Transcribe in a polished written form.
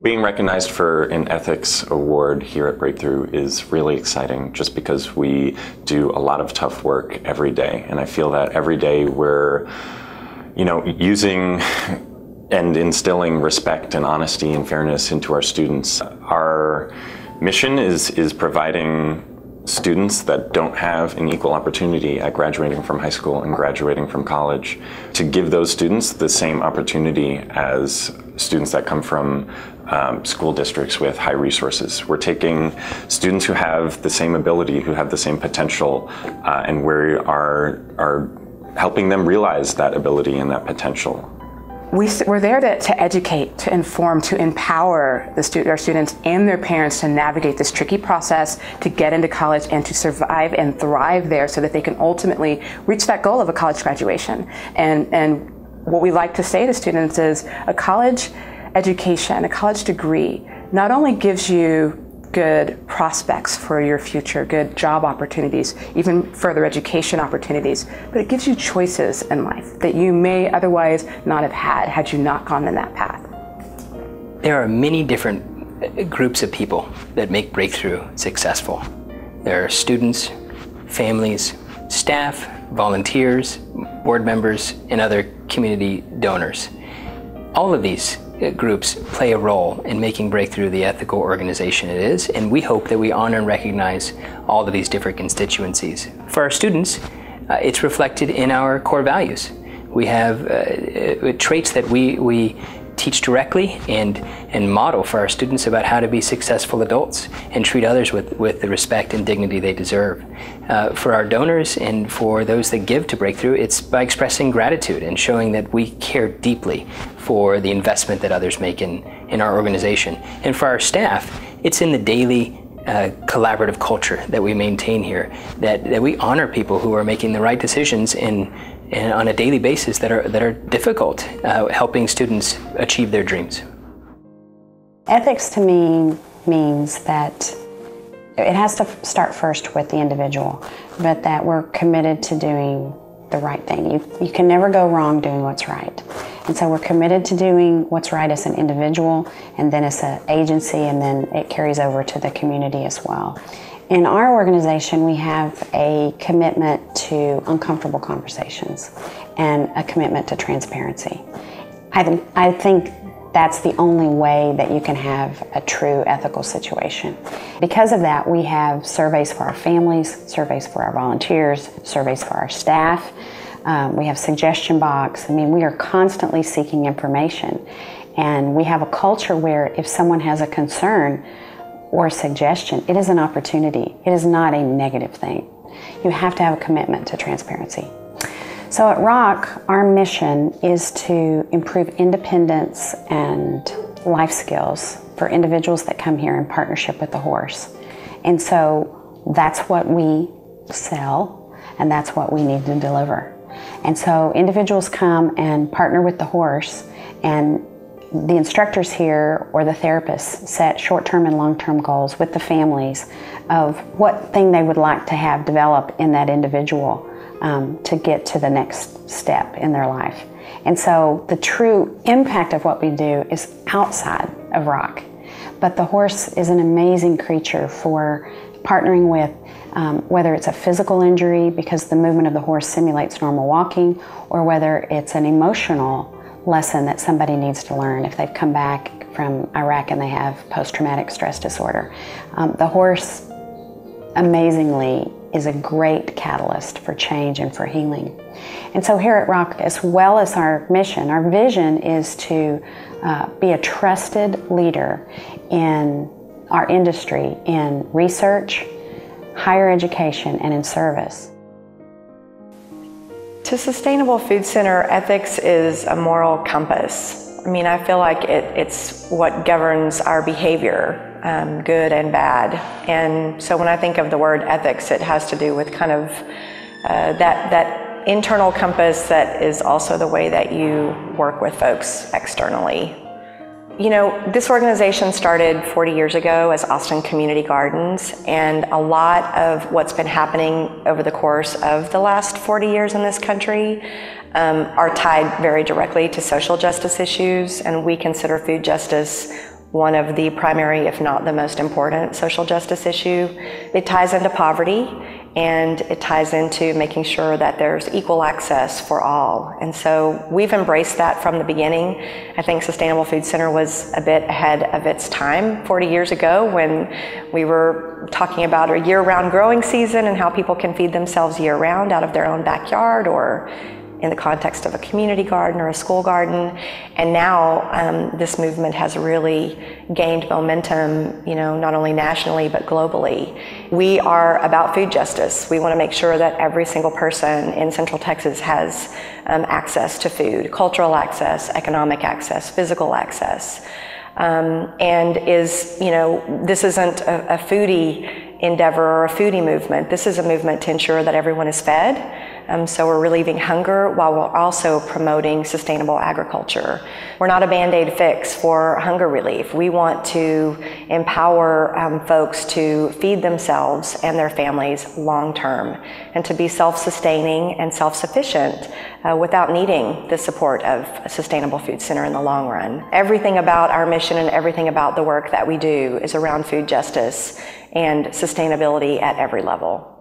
Being recognized for an ethics award here at Breakthrough is really exciting just because we do a lot of tough work every day. And I feel that every day we're, using and instilling respect and honesty and fairness into our students. Our mission is providing students that don't have an equal opportunity at graduating from high school and graduating from college, to give those students the same opportunity as students that come from school districts with high resources. We're taking students who have the same ability, who have the same potential, and we are helping them realize that ability and that potential. We're there to educate, to inform, to empower our students and their parents to navigate this tricky process, to get into college and to survive and thrive there so that they can ultimately reach that goal of a college graduation. And what we like to say to students is a college education, a college degree, not only gives you good prospects for your future, good job opportunities, even further education opportunities, but it gives you choices in life that you may otherwise not have had you not gone in that path. There are many different groups of people that make Breakthrough successful. There are students, families, staff, volunteers, board members, and other community donors. All of these groups play a role in making Breakthrough the ethical organization it is, and we hope that we honor and recognize all of these different constituencies. For our students, it's reflected in our core values. We have traits that we teach directly and model for our students about how to be successful adults and treat others with the respect and dignity they deserve. For our donors and for those that give to Breakthrough, it's by expressing gratitude and showing that we care deeply for the investment that others make in our organization. And for our staff, it's in the daily collaborative culture that we maintain here, that we honor people who are making the right decisions and on a daily basis that are difficult, helping students achieve their dreams. Ethics to me means that it has to start first with the individual, but that we're committed to doing the right thing. You can never go wrong doing what's right. And so we're committed to doing what's right as an individual, and then as an agency, and then it carries over to the community as well. In our organization, we have a commitment to uncomfortable conversations and a commitment to transparency. I think that's the only way that you can have a true ethical situation. Because of that, we have surveys for our families, surveys for our volunteers, surveys for our staff. We have suggestion box. I mean, we are constantly seeking information. And we have a culture where if someone has a concern or a suggestion, it is an opportunity. It is not a negative thing. You have to have a commitment to transparency. So at R.O.C.K, our mission is to improve independence and life skills for individuals that come here in partnership with the horse. And so that's what we sell, and that's what we need to deliver. And so individuals come and partner with the horse, and the instructors here or the therapists set short-term and long-term goals with the families of what thing they would like to have develop in that individual to get to the next step in their life. And so the true impact of what we do is outside of R.O.C.K. But the horse is an amazing creature for partnering with, whether it's a physical injury because the movement of the horse simulates normal walking, or whether it's an emotional lesson that somebody needs to learn if they've come back from Iraq and they have post-traumatic stress disorder. The horse, amazingly, is a great catalyst for change and for healing. And so here at R.O.C.K, as well as our mission, our vision is to be a trusted leader in our industry, in research, higher education, and in service. To Sustainable Food Center, ethics is a moral compass. I mean, I feel like it's what governs our behavior, good and bad. And so when I think of the word ethics, it has to do with kind of that internal compass that is also the way that you work with folks externally. You know, this organization started 40 years ago as Austin Community Gardens, and a lot of what's been happening over the course of the last 40 years in this country are tied very directly to social justice issues, and we consider food justice one of the primary, if not the most important, social justice issue. It ties into poverty, and it ties into making sure that there's equal access for all. And so we've embraced that from the beginning. I think Sustainable Food Center was a bit ahead of its time 40 years ago when we were talking about a year-round growing season and how people can feed themselves year-round out of their own backyard or in the context of a community garden or a school garden. And now this movement has really gained momentum, not only nationally but globally. We are about food justice. We want to make sure that every single person in Central Texas has access to food, cultural access, economic access, physical access. And this isn't a foodie endeavor or a foodie movement. This is a movement to ensure that everyone is fed. So we're relieving hunger while we're also promoting sustainable agriculture. We're not a Band-Aid fix for hunger relief. We want to empower folks to feed themselves and their families long-term and to be self-sustaining and self-sufficient without needing the support of a Sustainable Food Center in the long run. Everything about our mission and everything about the work that we do is around food justice and sustainability at every level.